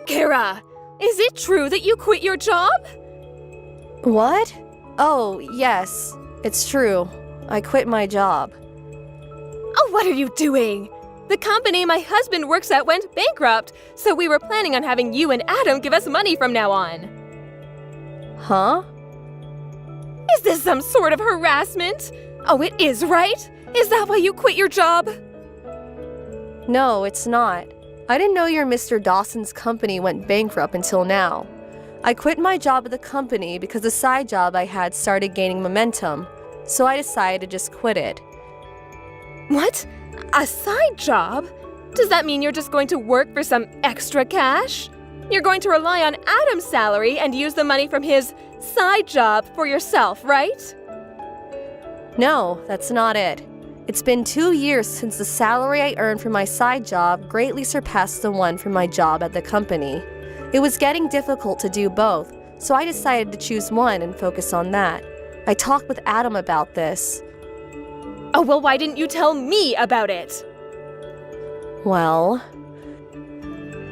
Kara, is it true that you quit your job? What? Oh, yes, it's true. I quit my job. Oh, what are you doing? The company my husband works at went bankrupt, so we were planning on having you and Adam give us money from now on. Huh? Is this some sort of harassment? Oh, it is, right? Is that why you quit your job? No, it's not. I didn't know your Mr. Dawson's company went bankrupt until now. I quit my job at the company because the side job I had started gaining momentum, so I decided to just quit it. What? A side job? Does that mean you're just going to work for some extra cash? You're going to rely on Adam's salary and use the money from his side job for yourself, right? No, that's not it. It's been 2 years since the salary I earned from my side job greatly surpassed the one from my job at the company. It was getting difficult to do both, so I decided to choose one and focus on that. I talked with Adam about this. Oh, well, why didn't you tell me about it? Well,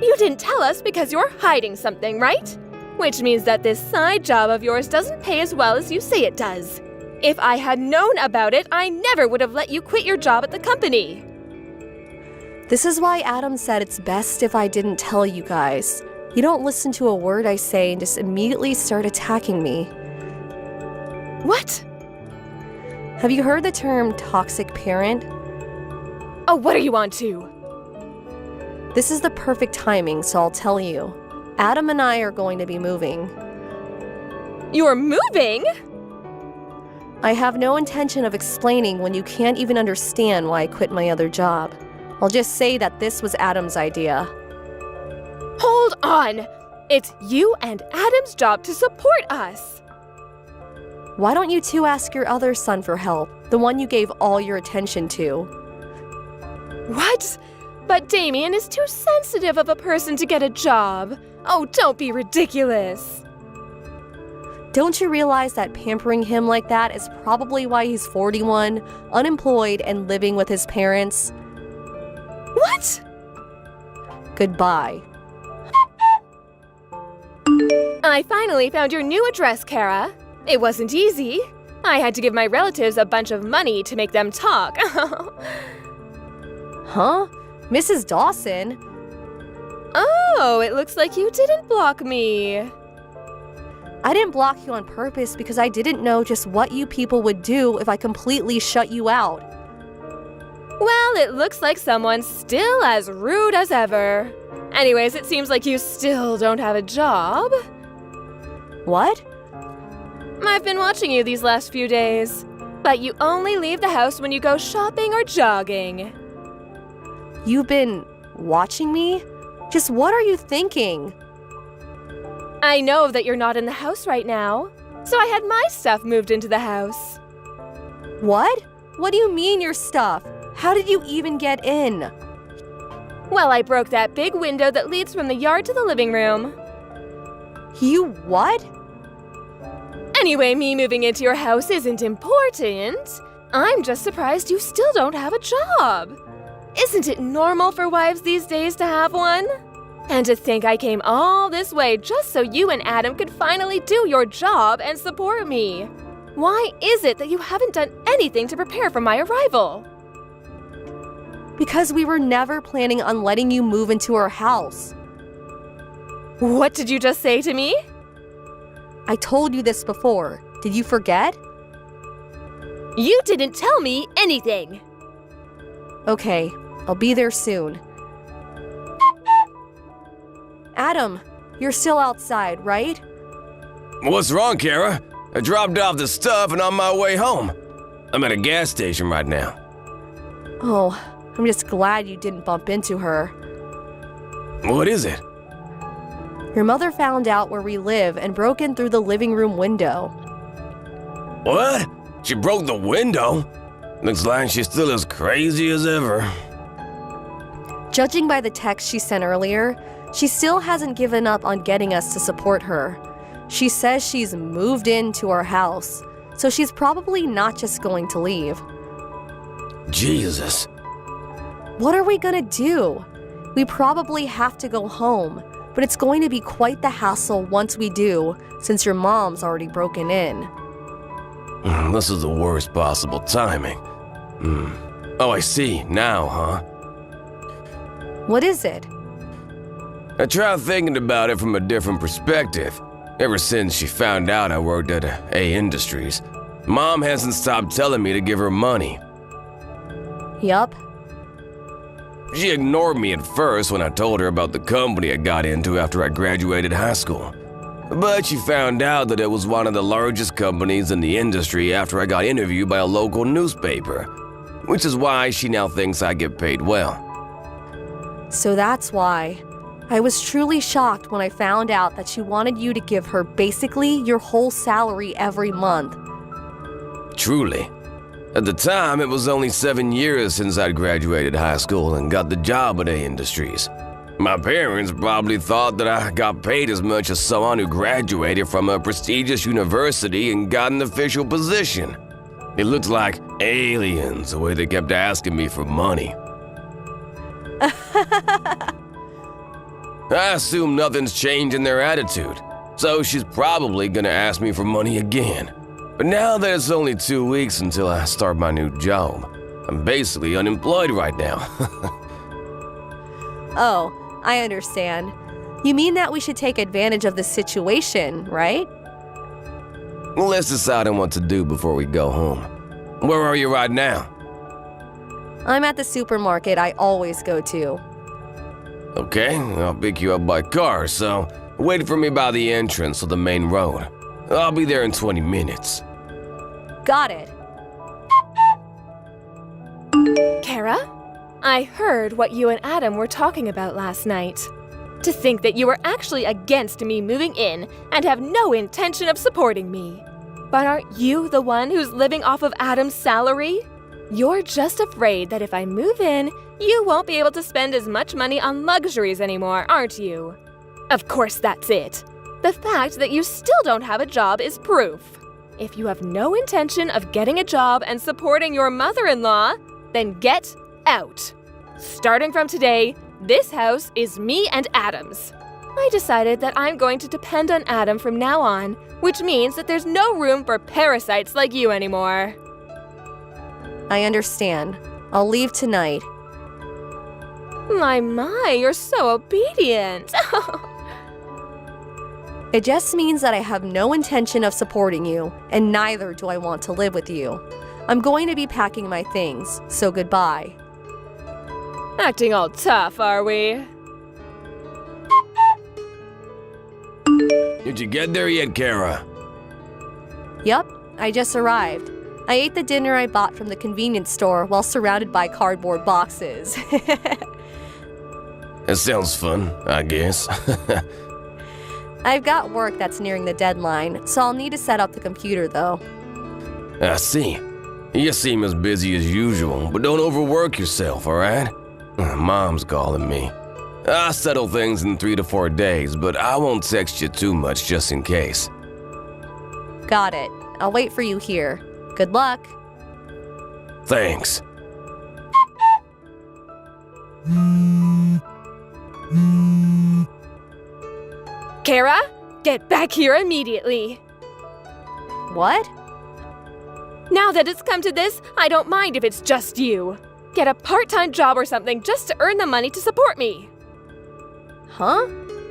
you didn't tell us because you're hiding something, right? Which means that this side job of yours doesn't pay as well as you say it does. If I had known about it, I never would have let you quit your job at the company. this is why Adam said it's best if I didn't tell you guys. You don't listen to a word I say and just immediately start attacking me. What? Have you heard the term toxic parent? Oh, what are you on to? This is the perfect timing, so I'll tell you. Adam and I are going to be moving. You're moving? I have no intention of explaining when you can't even understand why I quit my other job. I'll just say that this was Adam's idea. Hold on! It's you and Adam's job to support us. Why don't you two ask your other son for help, the one you gave all your attention to? What? But Damien is too sensitive of a person to get a job. Oh, don't be ridiculous. Don't you realize that pampering him like that is probably why he's 41, unemployed, and living with his parents? What? Goodbye. I finally found your new address, Kara. It wasn't easy. I had to give my relatives a bunch of money to make them talk. Huh? Mrs. Dawson? Oh, it looks like you didn't block me. I didn't block you on purpose because I didn't know just what you people would do if I completely shut you out. Well, it looks like someone's still as rude as ever. Anyways, it seems like you still don't have a job. What? I've been watching you these last few days, but you only leave the house when you go shopping or jogging. You've been watching me? Just what are you thinking? I know that you're not in the house right now, so I had my stuff moved into the house. What? What do you mean your stuff? How did you even get in? Well, I broke that big window that leads from the yard to the living room. You what? Anyway, me moving into your house isn't important. I'm just surprised you still don't have a job. Isn't it normal for wives these days to have one? And to think I came all this way just so you and Adam could finally do your job and support me. Why is it that you haven't done anything to prepare for my arrival? Because we were never planning on letting you move into our house. What did you just say to me? I told you this before. Did you forget? You didn't tell me anything. Okay, I'll be there soon. Adam, you're still outside, right? What's wrong, Kara? I dropped off the stuff and on my way home. I'm at a gas station right now. Oh, I'm just glad you didn't bump into her. What is it? Your mother found out where we live and broke in through the living room window. What? She broke the window? Looks like she's still as crazy as ever. Judging by the text she sent earlier, she still hasn't given up on getting us to support her. She says she's moved into our house, so she's probably not just going to leave. Jesus. What are we gonna do? We probably have to go home. but it's going to be quite the hassle once we do, since your mom's already broken in. This is the worst possible timing. Oh, I see. Now, huh? What is it? I tried thinking about it from a different perspective. Ever since she found out I worked at A Industries, Mom hasn't stopped telling me to give her money. Yup. She ignored me at first when I told her about the company I got into after I graduated high school. But she found out that it was one of the largest companies in the industry after I got interviewed by a local newspaper, which is why she now thinks I get paid well. So that's why. I was truly shocked when I found out that she wanted you to give her basically your whole salary every month. Truly. At the time, it was only 7 years since I'd graduated high school and got the job at A Industries. My parents probably thought that I got paid as much as someone who graduated from a prestigious university and got an official position. It looked like aliens the way they kept asking me for money. I assume nothing's changed in their attitude, so she's probably gonna ask me for money again. But now that it's only 2 weeks until I start my new job, I'm basically unemployed right now. Oh, I understand. You mean that we should take advantage of the situation, right? Let's decide on what to do before we go home. Where are you right now? I'm at the supermarket I always go to. Okay, I'll pick you up by car, so wait for me by the entrance of the main road. I'll be there in 20 minutes. Got it. Kara, I heard what you and Adam were talking about last night. To think that you were actually against me moving in and have no intention of supporting me. But aren't you the one who's living off of Adam's salary? You're just afraid that if I move in, you won't be able to spend as much money on luxuries anymore, aren't you? Of course that's it. The fact that you still don't have a job is proof. If you have no intention of getting a job and supporting your mother-in-law, then get out. Starting from today, this house is me and Adam's. I decided that I'm going to depend on Adam from now on, which means that there's no room for parasites like you anymore. I understand. I'll leave tonight. My, you're so obedient. It just means that I have no intention of supporting you, and neither do I want to live with you. I'm going to be packing my things, so goodbye. Acting all tough, are we? Did you get there yet, Kara? Yup, I just arrived. I ate the dinner I bought from the convenience store while surrounded by cardboard boxes. That sounds fun, I guess. I've got work that's nearing the deadline, so I'll need to set up the computer though. I see. You seem as busy as usual, but don't overwork yourself, alright? Mom's calling me. I'll settle things in 3 to 4 days, but I won't text you too much just in case. Got it. I'll wait for you here. Good luck. Thanks. Kara, get back here immediately. What? Now that it's come to this, I don't mind if it's just you. Get a part-time job or something just to earn the money to support me. Huh?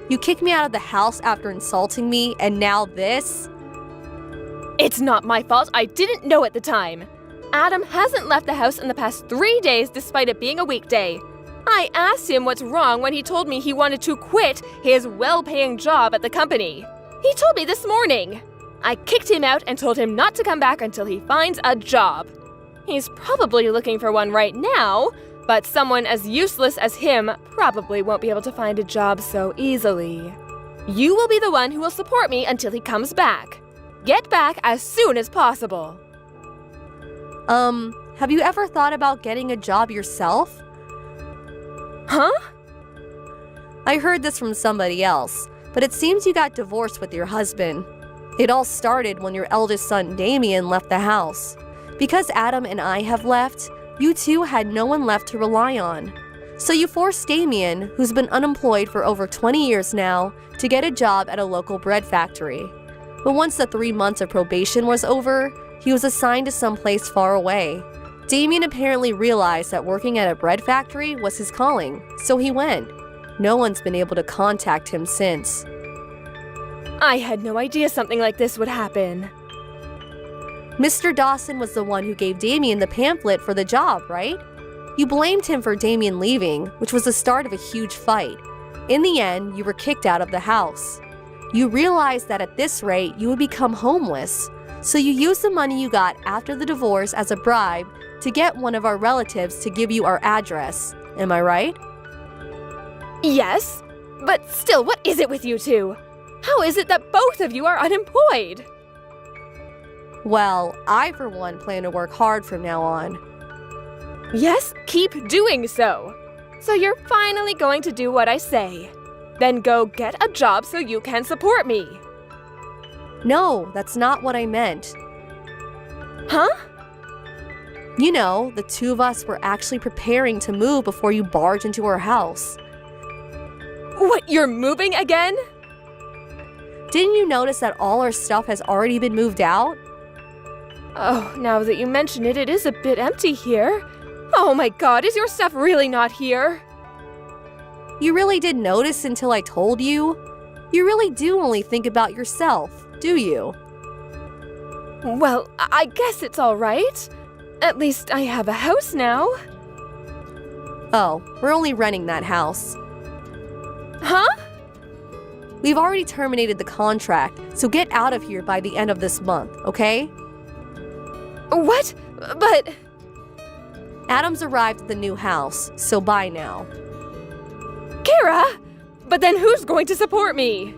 You kicked me out of the house after insulting me, and now this? It's not my fault. I didn't know at the time. Adam hasn't left the house in the past 3 days despite it being a weekday. I asked him what's wrong when he told me he wanted to quit his well-paying job at the company. He told me this morning. I kicked him out and told him not to come back until he finds a job. He's probably looking for one right now, but someone as useless as him probably won't be able to find a job so easily. You will be the one who will support me until he comes back. Get back as soon as possible. Have you ever thought about getting a job yourself? Huh? I heard this from somebody else, but it seems you got divorced with your husband. It all started when your eldest son, Damien, left the house. Because Adam and I have left, you two had no one left to rely on. So you forced Damien, who's been unemployed for over 20 years now, to get a job at a local bread factory. But once the 3 months of probation was over, he was assigned to someplace far away. Damien apparently realized that working at a bread factory was his calling, so he went. No one's been able to contact him since. I had no idea something like this would happen. Mr. Dawson was the one who gave Damien the pamphlet for the job, right? You blamed him for Damien leaving, which was the start of a huge fight. In the end, you were kicked out of the house. You realized that at this rate, you would become homeless. So you used the money you got after the divorce as a bribe to get one of our relatives to give you our address. Am I right? Yes, but still, what is it with you two? How is it that both of you are unemployed? Well, I for one plan to work hard from now on. Yes, keep doing so. So you're finally going to do what I say. Then go get a job so you can support me. No, that's not what I meant. Huh? You know, the two of us were actually preparing to move before you barged into our house. What, you're moving again? Didn't you notice that all our stuff has already been moved out? Oh, now that you mention it, it is a bit empty here. Oh my god, is your stuff really not here? You really didn't notice until I told you? You really do only think about yourself, do you? Well, I guess it's all right. At least I have a house now. Oh, we're only renting that house. Huh? We've already terminated the contract, so get out of here by the end of this month, okay? What? But... Adam's arrived at the new house, so bye now. Kara! But then who's going to support me?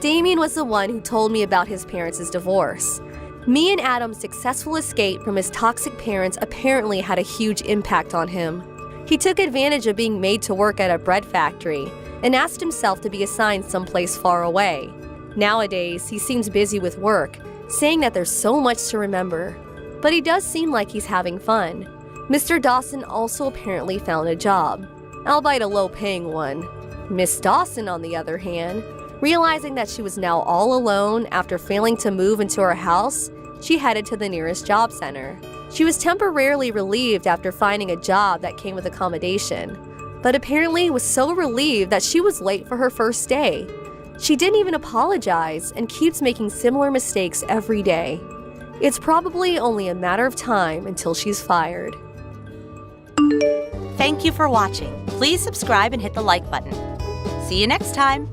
Damien was the one who told me about his parents' divorce. Me and Adam's successful escape from his toxic parents apparently had a huge impact on him. He took advantage of being made to work at a bread factory and asked himself to be assigned someplace far away. Nowadays, he seems busy with work, saying that there's so much to remember. But he does seem like he's having fun. Mr. Dawson also apparently found a job, albeit a low-paying one. Miss Dawson, on the other hand, realizing that she was now all alone after failing to move into her house, she headed to the nearest job center. She was temporarily relieved after finding a job that came with accommodation, but apparently was so relieved that she was late for her first day. She didn't even apologize and keeps making similar mistakes every day. It's probably only a matter of time until she's fired. Thank you for watching. Please subscribe and hit the like button. See you next time.